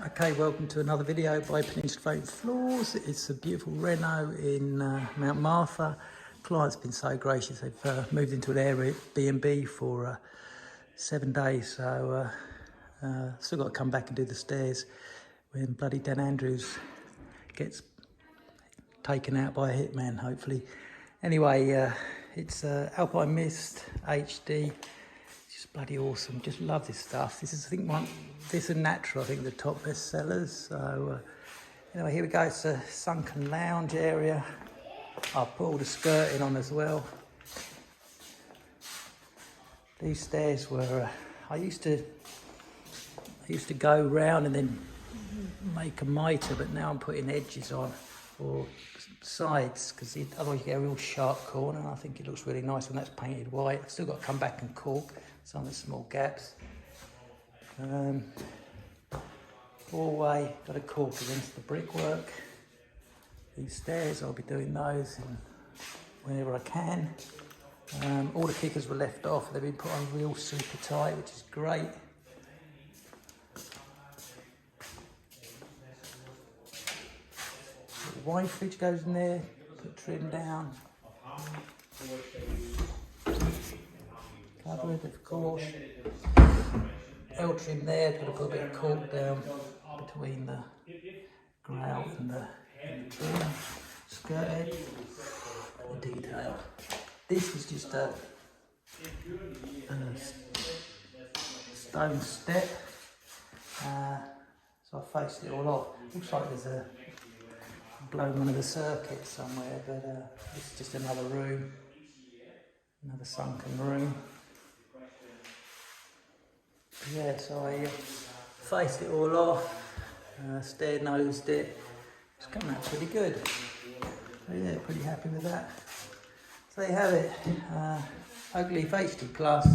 Okay, welcome to another video by Peninsula Floors. It's a beautiful reno in Mount Martha. Client's been so gracious, they've moved into an Airbnb for 7 days, so still got to come back and do the stairs when bloody Dan Andrews gets taken out by a hitman, hopefully. Anyway, it's Alpine Mist HD. It's just bloody awesome. Just love this stuff. This is, I think, this and Natural, I think, the top best sellers. So anyway, here we go. It's a sunken lounge area. I'll put all the skirting on as well. These stairs were, I used to go round and then make a mitre, but now I'm putting edges on or sides, because otherwise you get a real sharp corner. I think it looks really nice when that's painted white. I've still got to come back and caulk some of the small gaps. Hallway, got to caulk against the brickwork. These stairs, I'll be doing those whenever I can. All the kickers were left off. They've been put on real super tight, which is great. The wine fridge goes in there, put trim down. Cupboard, of course. L trim there, got to put a bit of caulk down between the grout and the trim. Skirted, the detail. This was just a stone step, so I faced it all off. Looks like there's a blown one of the circuits somewhere, but this is just another room, another sunken room. Yeah, so I faced it all off, stair nosed it. It's coming out pretty good. So yeah, pretty happy with that. So there you have it. Oakleaf HD Plus,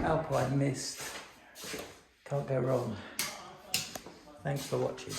Alpine Mist. Can't go wrong. Thanks for watching.